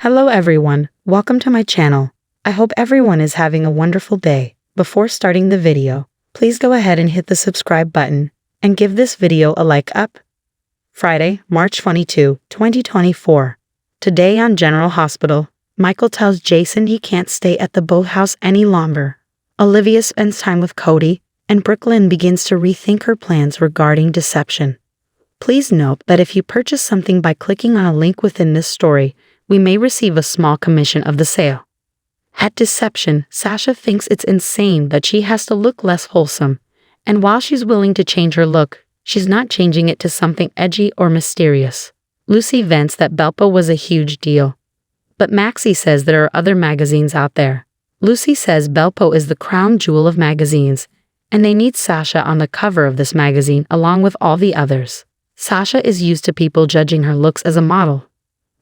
Hello everyone, welcome to my channel. I hope everyone is having a wonderful day. Before starting the video, please go ahead and hit the subscribe button and give this video a like up. Friday, March 22, 2024. Today on General Hospital, Michael tells Jason he can't stay at the boathouse any longer. Olivia spends time with Cody, and Brooklyn begins to rethink her plans regarding deception. Please note that if you purchase something by clicking on a link within this story, we may receive a small commission of the sale. At deception, Sasha thinks it's insane that she has to look less wholesome, and while she's willing to change her look, she's not changing it to something edgy or mysterious. Lucy vents that Belpo was a huge deal, but Maxie says there are other magazines out there. Lucy says Belpo is the crown jewel of magazines, and they need Sasha on the cover of this magazine along with all the others. Sasha is used to people judging her looks as a model.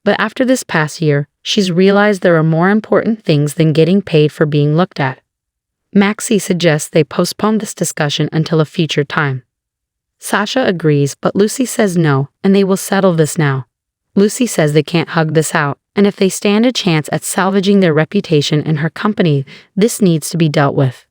But after this past year, she's realized there are more important things than getting paid for being looked at. Maxie suggests they postpone this discussion until a future time. Sasha agrees, but Lucy says no, and they will settle this now. Lucy says they can't hug this out, and if they stand a chance at salvaging their reputation in her company, this needs to be dealt with.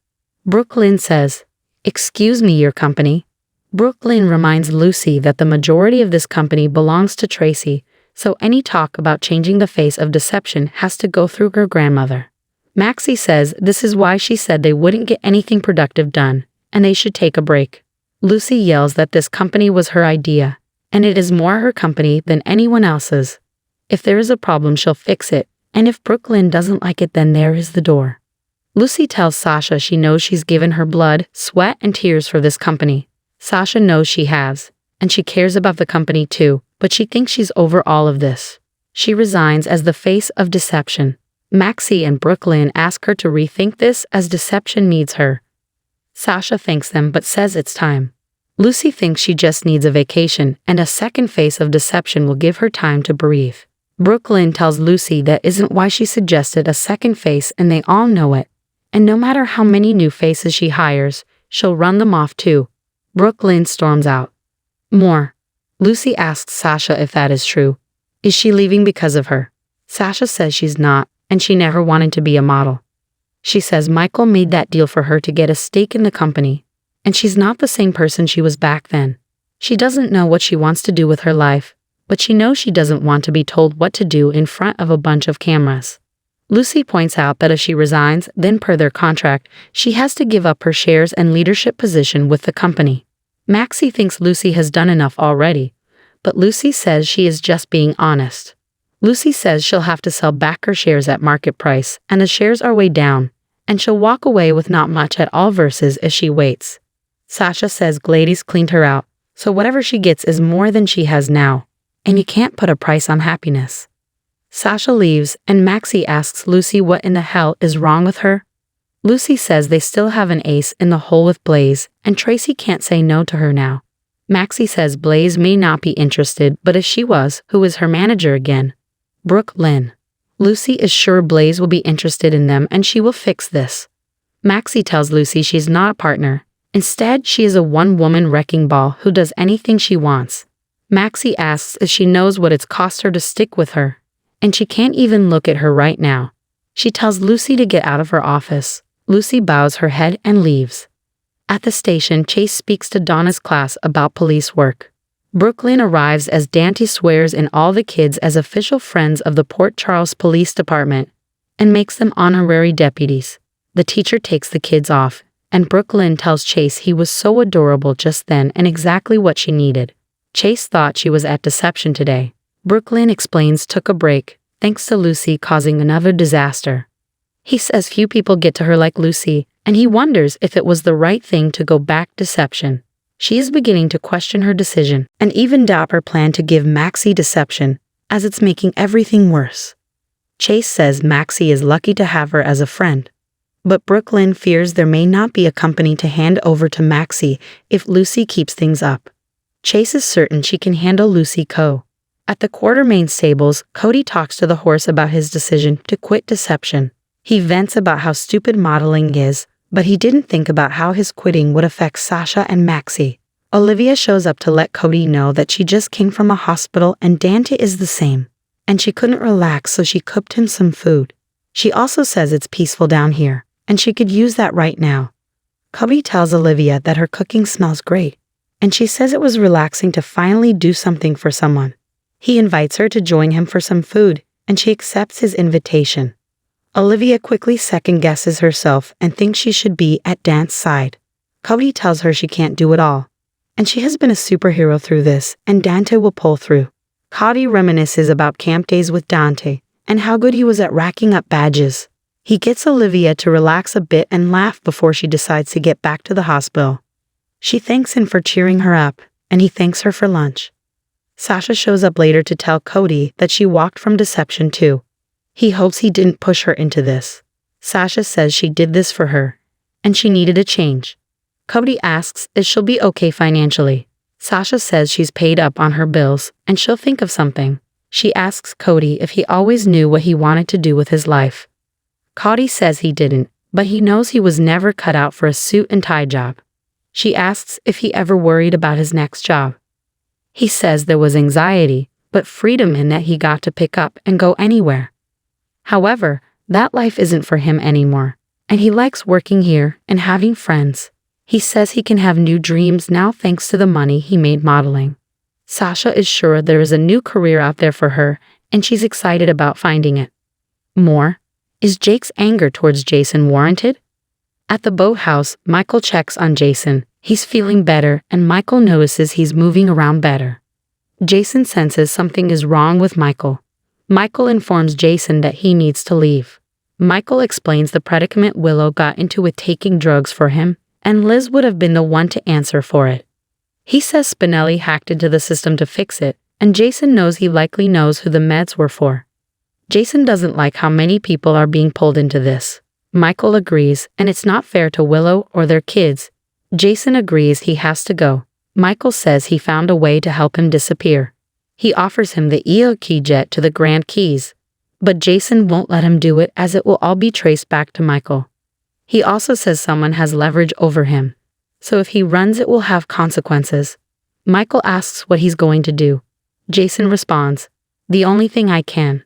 Brooklyn says, "Excuse me, your company." Brooklyn reminds Lucy that the majority of this company belongs to Tracy, so any talk about changing the face of deception has to go through her grandmother. Maxie says this is why she said they wouldn't get anything productive done, and they should take a break. Lucy yells that this company was her idea, and it is more her company than anyone else's. If there is a problem, she'll fix it, and if Brooklyn doesn't like it, then there is the door. Lucy tells Sasha she knows she's given her blood, sweat, and tears for this company. Sasha knows she has, and she cares about the company too, but she thinks she's over all of this. She resigns as the face of deception. Maxie and Brooklyn ask her to rethink this as deception needs her. Sasha thanks them but says it's time. Lucy thinks she just needs a vacation, and a second face of deception will give her time to breathe. Brooklyn tells Lucy that isn't why she suggested a second face, and they all know it. And no matter how many new faces she hires, she'll run them off too. Brooklyn storms out. More. Lucy asks Sasha if that is true. Is she leaving because of her? Sasha says she's not, and she never wanted to be a model. She says Michael made that deal for her to get a stake in the company, and she's not the same person she was back then. She doesn't know what she wants to do with her life, but she knows she doesn't want to be told what to do in front of a bunch of cameras. Lucy points out that if she resigns, then per their contract, she has to give up her shares and leadership position with the company. Maxie thinks Lucy has done enough already, but Lucy says she is just being honest. Lucy says she'll have to sell back her shares at market price, and the shares are way down, and she'll walk away with not much at all versus if she waits. Sasha says Glady's cleaned her out, so whatever she gets is more than she has now, and you can't put a price on happiness. Sasha leaves, and Maxie asks Lucy what in the hell is wrong with her. Lucy says they still have an ace in the hole with Blaze, and Tracy can't say no to her now. Maxie says Blaze may not be interested, but if she was, who is her manager again? Brooklyn. Lucy is sure Blaze will be interested in them, and she will fix this. Maxie tells Lucy she's not a partner. Instead, she is a one-woman wrecking ball who does anything she wants. Maxie asks if she knows what it's cost her to stick with her, and she can't even look at her right now. She tells Lucy to get out of her office. Lucy bows her head and leaves. At the station, Chase speaks to Donna's class about police work. Brooklyn arrives as Dante swears in all the kids as official friends of the Port Charles Police Department and makes them honorary deputies. The teacher takes the kids off, and Brooklyn tells Chase he was so adorable just then and exactly what she needed. Chase thought she was at deception today. Brooklyn explains took a break, thanks to Lucy causing another disaster. He says few people get to her like Lucy, and he wonders if it was the right thing to go back deception. She is beginning to question her decision and even doubt her plan to give Maxie deception, as it's making everything worse. Chase says Maxie is lucky to have her as a friend, but Brooklyn fears there may not be a company to hand over to Maxie if Lucy keeps things up. Chase is certain she can handle Lucy Co. At the Quartermain stables, Cody talks to the horse about his decision to quit deception. He vents about how stupid modeling is, but he didn't think about how his quitting would affect Sasha and Maxie. Olivia shows up to let Cody know that she just came from a hospital and Dante is the same. and she couldn't relax, so she cooked him some food. She also says it's peaceful down here, and she could use that right now. Cubby tells Olivia that her cooking smells great, and she says it was relaxing to finally do something for someone. He invites her to join him for some food, and she accepts his invitation. Olivia quickly second-guesses herself and thinks she should be at Dante's side. Cody tells her she can't do it all, and she has been a superhero through this, and Dante will pull through. Cody reminisces about camp days with Dante, and how good he was at racking up badges. He gets Olivia to relax a bit and laugh before she decides to get back to the hospital. She thanks him for cheering her up, and he thanks her for lunch. Sasha shows up later to tell Cody that she walked from deception too. He hopes he didn't push her into this. Sasha says she did this for her, and she needed a change. Cody asks if she'll be okay financially. Sasha says she's paid up on her bills, and she'll think of something. She asks Cody if he always knew what he wanted to do with his life. Cody says he didn't, but he knows he was never cut out for a suit and tie job. She asks if he ever worried about his next job. He says there was anxiety, but freedom in that he got to pick up and go anywhere. However, that life isn't for him anymore, and he likes working here and having friends. He says he can have new dreams now thanks to the money he made modeling. Sasha is sure there is a new career out there for her, and she's excited about finding it. More. Is Jake's anger towards Jason warranted? At the boathouse, Michael checks on Jason. He's feeling better, and Michael notices he's moving around better. Jason senses something is wrong with Michael. Michael informs Jason that he needs to leave. Michael explains the predicament Willow got into with taking drugs for him, and Liz would have been the one to answer for it. He says Spinelli hacked into the system to fix it, and Jason knows he likely knows who the meds were for. Jason doesn't like how many people are being pulled into this. Michael agrees, and it's not fair to Willow or their kids. Jason agrees he has to go. Michael says he found a way to help him disappear. He offers him the EO key jet to the Grand Keys, but Jason won't let him do it as it will all be traced back to Michael. He also says someone has leverage over him, so if he runs it will have consequences. Michael asks what he's going to do. Jason responds, "The only thing I can."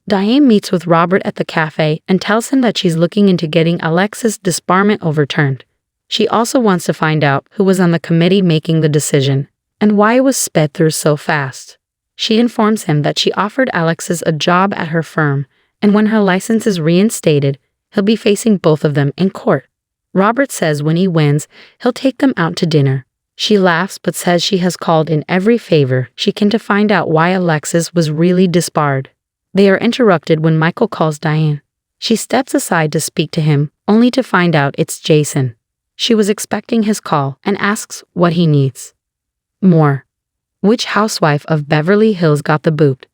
Diane meets with Robert at the cafe and tells him that she's looking into getting Alexis' disbarment overturned. She also wants to find out who was on the committee making the decision, and why it was sped through so fast. She informs him that she offered Alexis a job at her firm, and when her license is reinstated, he'll be facing both of them in court. Robert says when he wins, he'll take them out to dinner. She laughs but says she has called in every favor she can to find out why Alexis was really disbarred. They are interrupted when Michael calls Diane. She steps aside to speak to him, only to find out it's Jason. She was expecting his call and asks what he needs. More. Which housewife of Beverly Hills got the boot?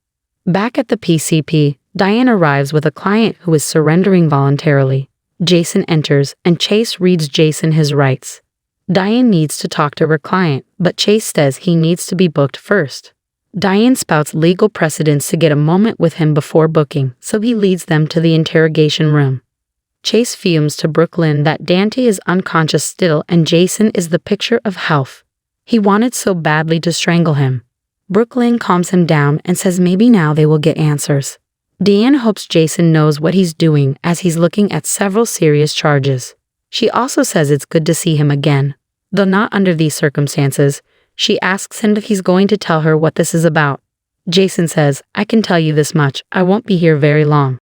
Back at the PCP, Diane arrives with a client who is surrendering voluntarily. Jason enters, and Chase reads Jason his rights. Diane needs to talk to her client, but Chase says he needs to be booked first. Diane spouts legal precedents to get a moment with him before booking, so he leads them to the interrogation room. Chase fumes to Brooklyn that Dante is unconscious still and Jason is the picture of health. He wanted so badly to strangle him. Brooklyn calms him down and says maybe now they will get answers. Diane hopes Jason knows what he's doing as he's looking at several serious charges. She also says it's good to see him again. Though not under these circumstances, she asks him if he's going to tell her what this is about. Jason says, "I can tell you this much, I won't be here very long."